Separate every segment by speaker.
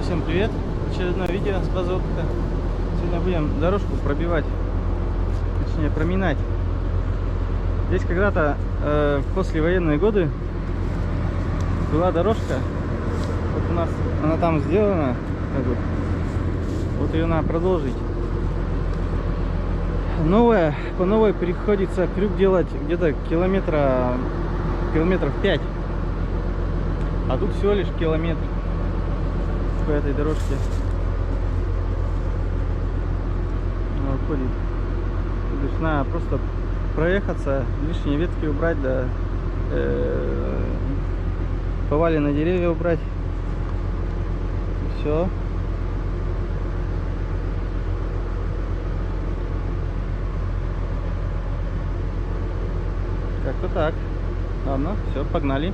Speaker 1: Друзья, всем привет! Очередное видео с базы отдыха. Сегодня будем дорожку пробивать, точнее проминать. Здесь когда-то в послевоенные годы была дорожка. Вот у нас она там сделана, вот ее надо продолжить. Новая, по новой приходится крюк делать где-то километров 5. А тут всего лишь километр по этой дорожке уходит. То есть надо просто проехаться, лишние ветки убрать, да, поваленные деревья убрать. Все. Как-то так. Ладно, все, погнали.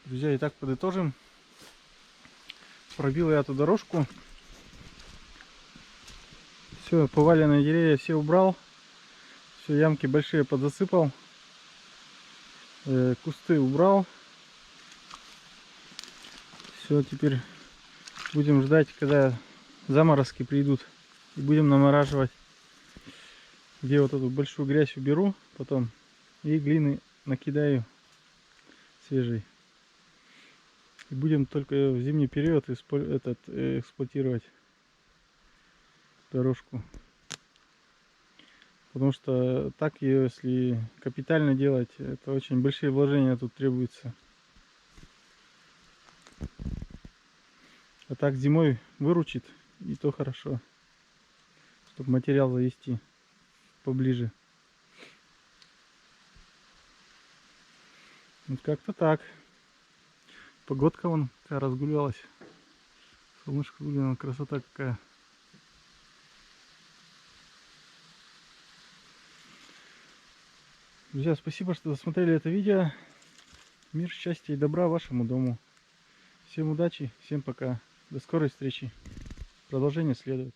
Speaker 1: Друзья, итак, подытожим. Пробил я эту дорожку. Все, поваленные деревья все убрал. Все, ямки большие подзасыпал. Кусты убрал. Все, теперь будем ждать, когда заморозки придут. И будем намораживать. Где вот эту большую грязь уберу потом. И глины накидаю свежей. И будем только в зимний период эксплуатировать дорожку. Потому что так ее, если капитально делать, это очень большие вложения тут требуются. А так зимой выручит, и то хорошо. Чтобы материал завести поближе. Вот как-то так. Погодка вон какая разгулялась. Солнышко выглянуло, красота какая. Друзья, спасибо, что досмотрели это видео. Мир, счастья и добра вашему дому. Всем удачи, всем пока. До скорой встречи. Продолжение следует.